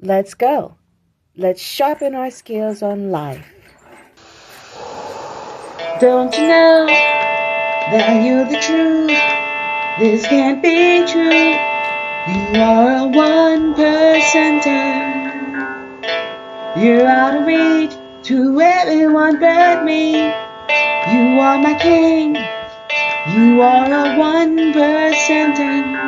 Let's go. Let's sharpen our skills on life. Don't you know that you're the truth? This can't be true. You are a one percenter. You're out of reach to everyone but me. You are my king. You are a one percenter.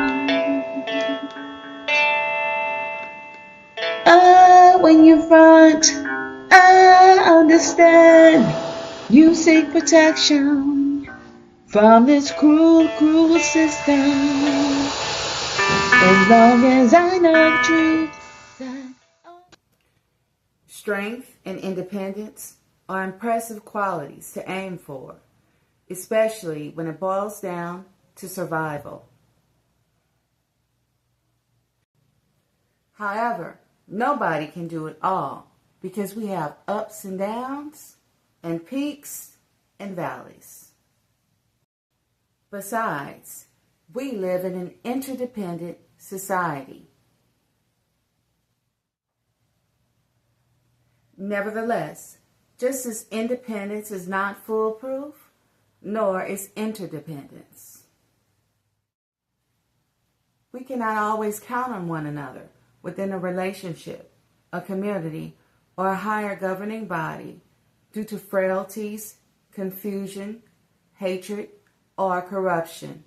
When you front, I understand. You seek protection from this cruel, cruel system. As long as I know the truth. Strength and independence are impressive qualities to aim for, especially when it boils down to survival. However, nobody can do it all because we have ups and downs and peaks and valleys. Besides, we live in an interdependent society. Nevertheless, just as independence is not foolproof, nor is interdependence. We cannot always count on one another within a relationship, a community, or a higher governing body due to frailties, confusion, hatred, or corruption.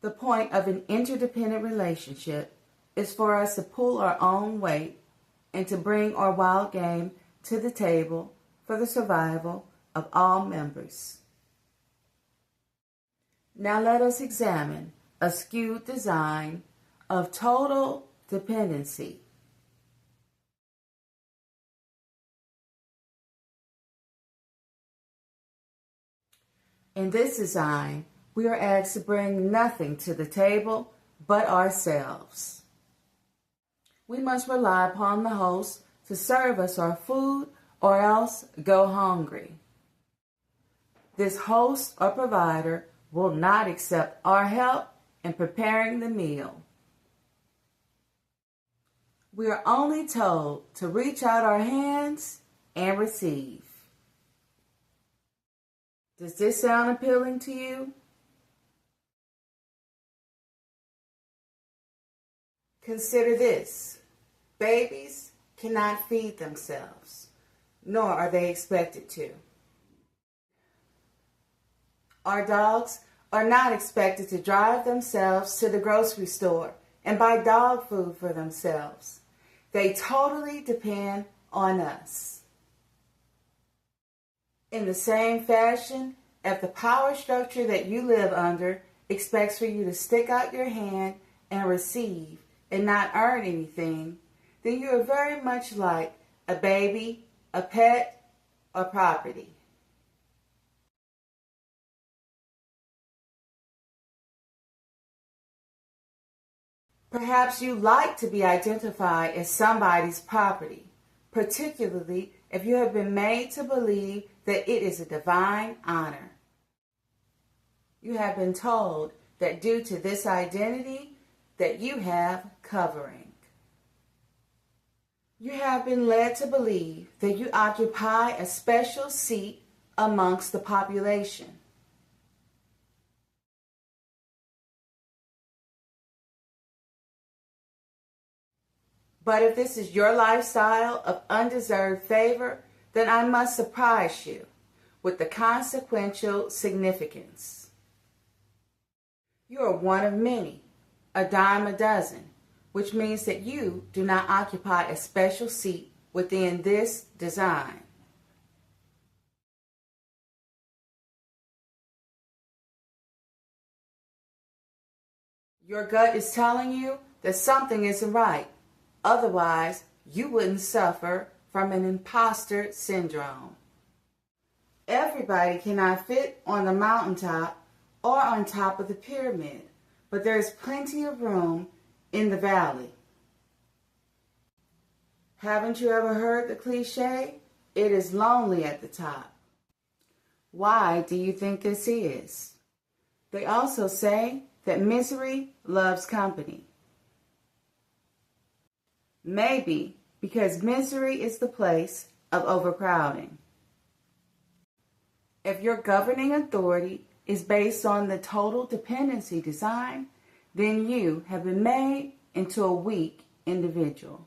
The point of an interdependent relationship is for us to pull our own weight and to bring our wild game to the table for the survival of all members. Now let us examine a skewed design of total dependency. In this design, we are asked to bring nothing to the table but ourselves. We must rely upon the host to serve us our food or else go hungry. This host or provider will not accept our help in preparing the meal. We are only told to reach out our hands and receive. Does this sound appealing to you? Consider this. Babies cannot feed themselves, nor are they expected to. Our dogs are not expected to drive themselves to the grocery store and buy dog food for themselves. They totally depend on us. In the same fashion, if the power structure that you live under expects for you to stick out your hand and receive and not earn anything, then you are very much like a baby, a pet, or property. Perhaps you like to be identified as somebody's property, particularly if you have been made to believe that it is a divine honor. You have been told that due to this identity, that you have covering. You have been led to believe that you occupy a special seat amongst the population. But if this is your lifestyle of undeserved favor, then I must surprise you with the consequential significance. You are one of many, a dime a dozen, which means that you do not occupy a special seat within this design. Your gut is telling you that something isn't right. Otherwise, you wouldn't suffer from an imposter syndrome. Everybody cannot fit on the mountaintop or on top of the pyramid, but there is plenty of room in the valley. Haven't you ever heard the cliche? It is lonely at the top. Why do you think this is? They also say that misery loves company. Maybe because misery is the place of overcrowding. If your governing authority is based on the total dependency design, then you have been made into a weak individual.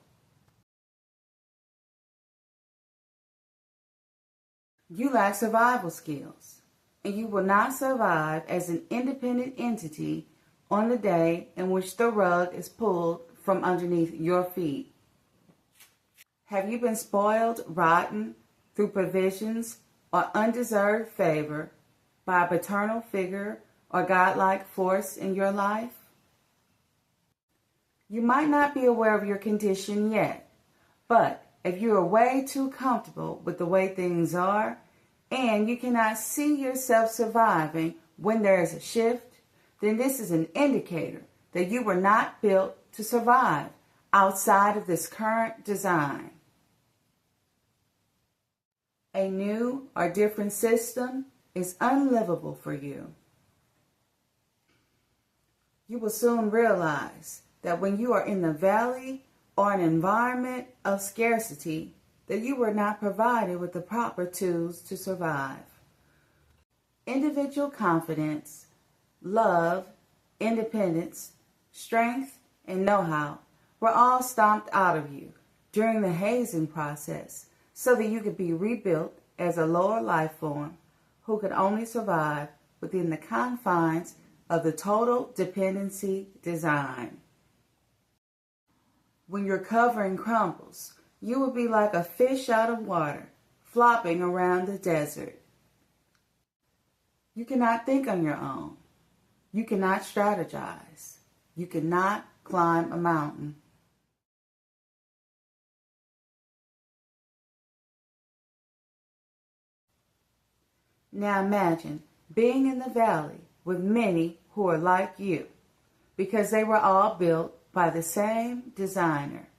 You lack survival skills, and you will not survive as an independent entity on the day in which the rug is pulled from underneath your feet. Have you been spoiled rotten through provisions or undeserved favor by a paternal figure or godlike force in your life? You might not be aware of your condition yet, but if you are way too comfortable with the way things are and you cannot see yourself surviving when there is a shift, then this is an indicator that you were not built to survive outside of this current design. A new or different system is unlivable for you. You will soon realize that when you are in the valley or an environment of scarcity, that you were not provided with the proper tools to survive. Individual confidence, love, independence, strength, and know-how were all stomped out of you during the hazing process so that you could be rebuilt as a lower life form who could only survive within the confines of the total dependency design. When your covering crumbles, you will be like a fish out of water, flopping around the desert. You cannot think on your own. You cannot strategize. You cannot climb a mountain. Now imagine being in the valley with many who are like you, because they were all built by the same designer.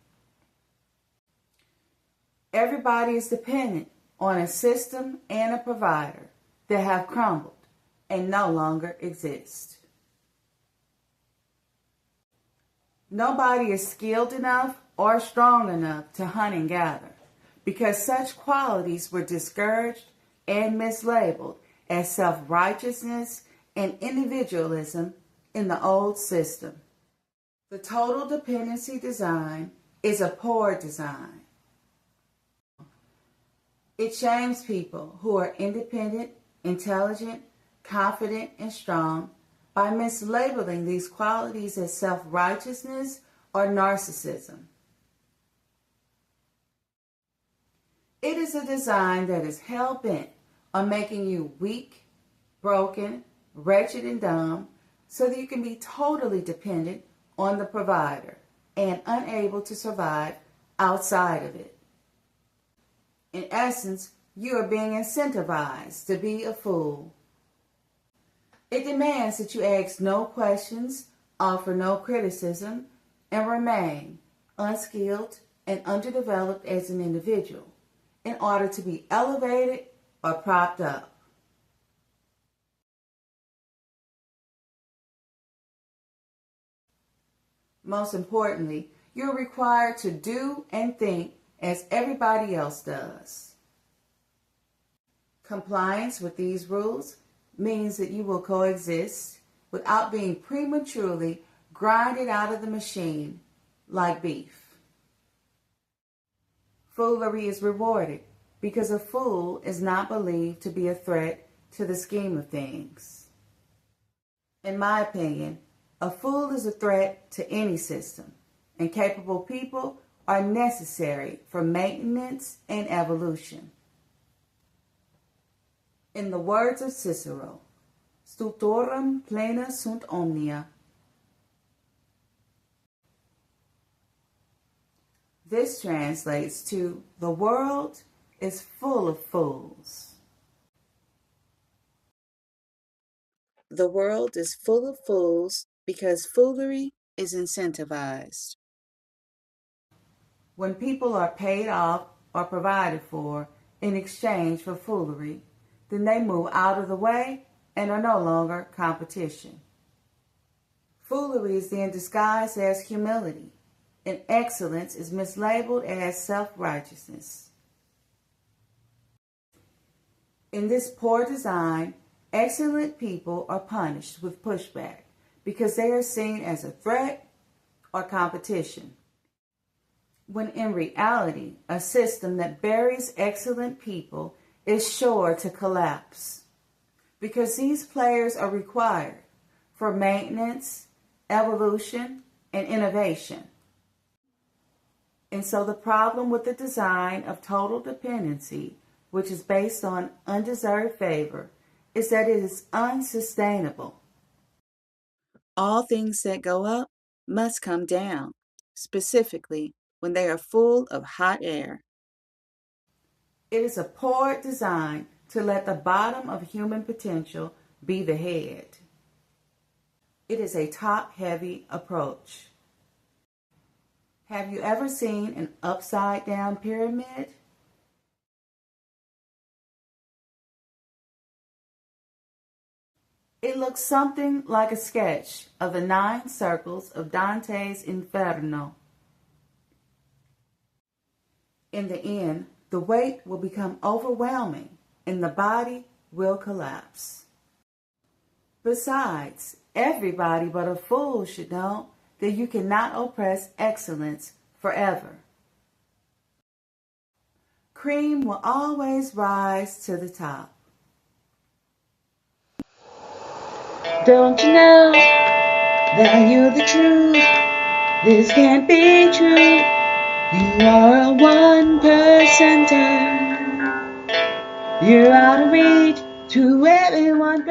Everybody is dependent on a system and a provider that have crumbled and no longer exist. Nobody is skilled enough or strong enough to hunt and gather, because such qualities were discouraged and mislabeled as self-righteousness and individualism in the old system. The total dependency design is a poor design. It shames people who are independent, intelligent, confident, and strong by mislabeling these qualities as self-righteousness or narcissism. It is a design that is hell-bent on making you weak, broken, wretched, and dumb so that you can be totally dependent on the provider and unable to survive outside of it. In essence, you are being incentivized to be a fool. It demands that you ask no questions, offer no criticism, and remain unskilled and underdeveloped as an individual in order to be elevated or propped up. Most importantly, you're required to do and think as everybody else does. Compliance with these rules means that you will coexist without being prematurely grinded out of the machine like beef. Foolery is rewarded because a fool is not believed to be a threat to the scheme of things. In my opinion, a fool is a threat to any system, and capable people are necessary for maintenance and evolution. In the words of Cicero, "Stultorum plena sunt omnia." This translates to, the world is full of fools. The world is full of fools because foolery is incentivized. When people are paid off or provided for in exchange for foolery, then they move out of the way and are no longer competition. Foolery is then disguised as humility, and excellence is mislabeled as self-righteousness. In this poor design, excellent people are punished with pushback because they are seen as a threat or competition, when in reality, a system that buries excellent people is sure to collapse because these players are required for maintenance, evolution, and innovation. And so the problem with the design of total dependency, which is based on undeserved favor, is that it is unsustainable. All things that go up must come down, specifically when they are full of hot air. It is a poor design to let the bottom of human potential be the head. It is a top-heavy approach. Have you ever seen an upside-down pyramid? It looks something like a sketch of the 9 circles of Dante's Inferno. In the end, the weight will become overwhelming and the body will collapse. Besides, everybody but a fool should know that you cannot oppress excellence forever. Cream will always rise to the top. Don't you know that you're the truth? This can't be true. You are a one percenter. You're out of reach to everyone.